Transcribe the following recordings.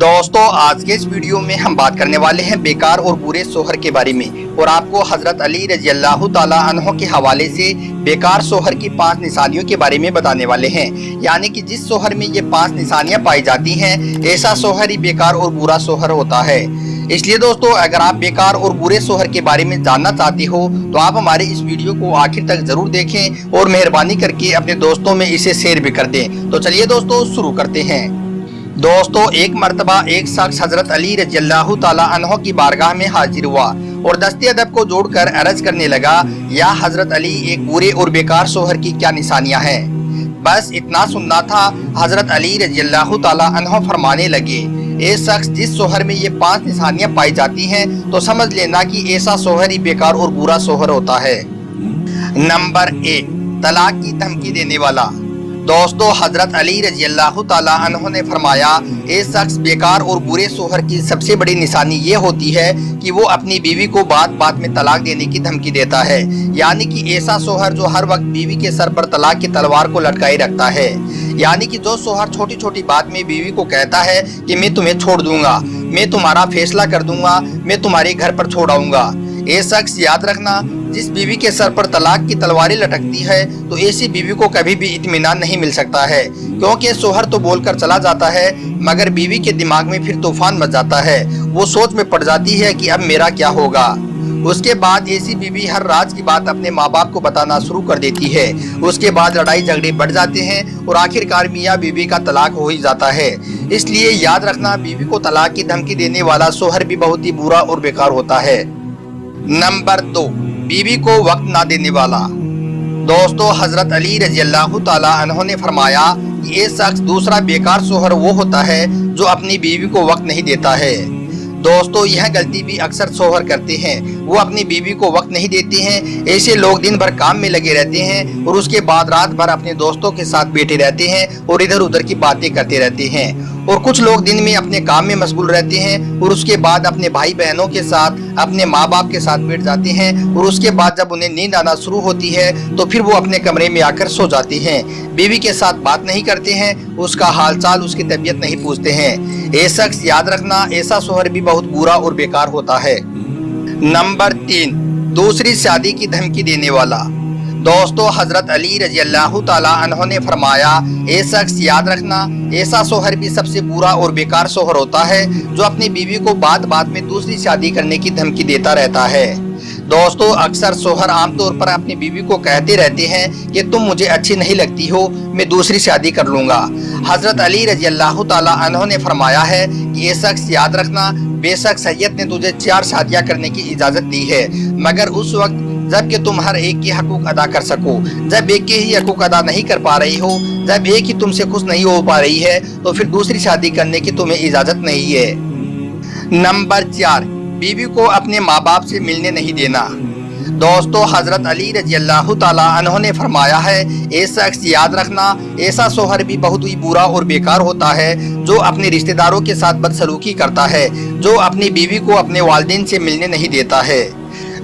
दोस्तों आज के इस वीडियो में हम बात करने वाले हैं बेकार और बुरे शोहर के बारे में और आपको हजरत अली रजी अल्लाह ताला अन्हो के हवाले से बेकार शोहर की 5 निशानियों के बारे में बताने वाले हैं। यानी कि जिस शोहर में ये 5 निशानियां पाई जाती हैं ऐसा शोहर ही बेकार और बुरा शोहर होता है। इसलिए दोस्तों अगर आप बेकार और बुरे शोहर के बारे में जानना चाहते हो तो आप हमारे इस वीडियो को आखिर तक जरूर देखें और मेहरबानी करके अपने दोस्तों में इसे शेयर भी कर दें। तो चलिए दोस्तों शुरू करते हैं। दोस्तों एक मर्तबा एक शख्स हजरत अली रजी अल्लाह ताला अन्हो की बारगाह में हाजिर हुआ और दस्ते अदब को जोड़कर अर्ज करने लगा, या हजरत अली एक बुरे और बेकार शोहर की क्या निशानियां हैं। बस इतना सुनना था। हजरत अली रजी अल्लाह ताला अन्हो फरमाने लगे, ए शख्स जिस शोहर में ये 5 निशानियां पाई जाती हैं तो समझ लेना कि ऐसा शोहर ही बेकार और बुरा शोहर होता है। नंबर 1, तलाक की धमकी देने वाला। दोस्तों हजरत अली रजी अल्लाह ताला अन्हो ने फरमाया, एक शख्स बेकार और बुरे शोहर की सबसे बड़ी निशानी ये होती है कि वो अपनी बीवी को बात बात में तलाक देने की धमकी देता है। यानी कि ऐसा शोहर जो हर वक्त बीवी के सर पर तलाक की तलवार को लटकाए रखता है। यानी कि जो शोहर छोटी छोटी बात में बीवी को कहता है कि मैं तुम्हें छोड़ दूंगा, मैं तुम्हारा फैसला कर दूंगा, मैं तुम्हारे घर पर छोड़ आऊंगा। ये शख्स याद रखना, जिस बीवी के सर पर तलाक की तलवारें लटकती है तो ऐसी बीवी को कभी भी इत्मीनान नहीं मिल सकता है, क्योंकि शोहर तो बोलकर चला जाता है मगर बीवी के दिमाग में फिर तूफान मच जाता है। वो सोच में पड़ जाती है कि अब मेरा क्या होगा। उसके बाद ऐसी बीवी हर राज की बात अपने माँ बाप को बताना शुरू कर देती है। उसके बाद लड़ाई झगड़े बढ़ जाते हैं और आखिरकार मियाँ बीवी का तलाक हो ही जाता है। इसलिए याद रखना, बीवी को तलाक की धमकी देने वाला शोहर भी बहुत ही बुरा और बेकार होता है। नंबर 2, बीवी को वक्त ना देने वाला। दोस्तों हजरत अली रजी अल्लाह ताला अन्हो ने फरमाया कि ये शख्स दूसरा बेकार शोहर वो होता है जो अपनी बीवी को वक्त नहीं देता है। दोस्तों यह गलती भी अक्सर शोहर करते हैं, वो अपनी बीवी को वक्त नहीं देते हैं। ऐसे लोग दिन भर काम में लगे रहते हैं और उसके बाद रात भर अपने दोस्तों के साथ बैठे रहते हैं और इधर उधर की बातें करते रहते हैं। और कुछ लोग दिन में अपने काम में मशगूल रहते हैं और उसके बाद अपने भाई बहनों के साथ, अपने माँ बाप के साथ बैठ जाते हैं और उसके बाद जब उन्हें नींद आना शुरू होती है तो फिर वो अपने कमरे में आकर सो जाते हैं। बीवी के साथ बात नहीं करते हैं, उसका हालचाल, उसकी तबीयत नहीं पूछते हैं। ये शख्स याद रखना, ऐसा शोहर भी बहुत बुरा और बेकार होता है। नंबर 3, दूसरी शादी की धमकी देने वाला। दोस्तों हजरत अली रजी अल्लाह ताला अन्हो ने फरमाया, ए शख्स याद रखना, ऐसा शोहर भी सबसे बुरा और बेकार शोहर होता है जो अपनी बीवी को बात बात में दूसरी शादी करने की धमकी देता रहता है। दोस्तों अक्सर शोहर आमतौर पर अपनी बीवी को कहते रहते हैं कि तुम मुझे अच्छी नहीं लगती हो, मैं दूसरी शादी कर लूंगा। हजरत अली रजी अल्लाह ताला अन्हो ने फरमाया है कि ये शख्स याद रखना, बेशक शरीयत ने तुझे 4 शादियां करने की इजाजत दी है, मगर उस वक्त जबकि तुम हर एक के हकूक अदा कर सको। जब एक के ही हकूक अदा नहीं कर पा रही हो, जब एक ही तुमसे खुश नहीं हो पा रही है तो फिर दूसरी शादी करने की तुम्हें इजाजत नहीं है। नंबर 4, बीवी को अपने माँ बाप से मिलने नहीं देना। दोस्तों हजरत अली रजी अल्लाह ताला अन्हो ने फरमाया है, ए शख्स याद रखना, ऐसा शोहर भी बहुत ही बुरा और बेकार होता है जो अपने रिश्तेदारों के साथ बदसलूकी करता है, जो अपनी बीवी को अपने वालिदैन से मिलने नहीं देता है।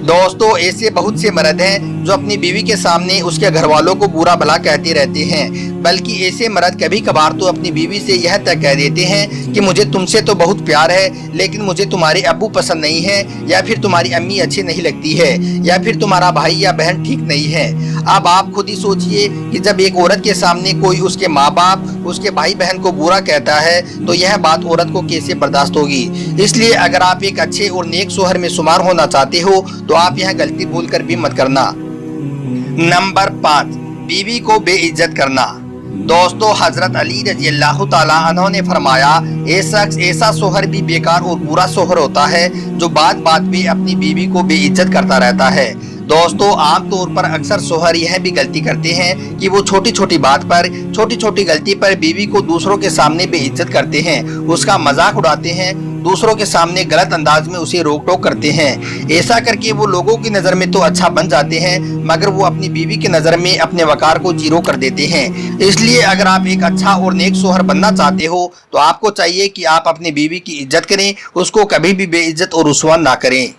दोस्तों ऐसे बहुत से मर्द हैं जो अपनी बीवी के सामने उसके घर वालों को बुरा भला कहते रहते हैं, बल्कि ऐसे मर्द कभी कभार तो अपनी बीवी से यह तक कह देते हैं कि मुझे तुमसे तो बहुत प्यार है लेकिन मुझे तुम्हारे अब्बू पसंद नहीं है, या फिर तुम्हारी अम्मी अच्छी नहीं लगती है, या फिर तुम्हारा भाई या बहन ठीक नहीं है। अब आप खुद ही सोचिए कि जब एक औरत के सामने कोई उसके माँ बाप, उसके भाई बहन को बुरा कहता है तो यह बात औरत को कैसे बर्दाश्त होगी। इसलिए अगर आप एक अच्छे और नेक शोहर में शुमार होना चाहते हो तो आप यह गलती भूल कर भी मत करना। नंबर 5, बीवी को बेइज्जत करना। दोस्तों हजरत अली रजी अल्लाह ताला अन्हो ने फरमाया, ए शख्स ऐसा शोहर भी बेकार और बुरा शोहर होता है जो बात बात में अपनी बीवी को बेइज्जत करता रहता है। दोस्तों आमतौर पर अक्सर शोहर यह भी गलती करते हैं कि वो छोटी छोटी बात पर, छोटी छोटी गलती पर बीवी को दूसरों के सामने बेइज्जत करते हैं, उसका मजाक उड़ाते हैं, दूसरों के सामने गलत अंदाज में उसे रोक टोक करते हैं। ऐसा करके वो लोगों की नज़र में तो अच्छा बन जाते हैं मगर वो अपनी बीवी की नज़र में अपने वकार को जीरो कर देते हैं। इसलिए अगर आप एक अच्छा और नेक शोहर बनना चाहते हो तो आपको चाहिए कि आप अपनी बीवी की इज्जत करें, उसको कभी भी बेइज्जत और रुसवा ना करें।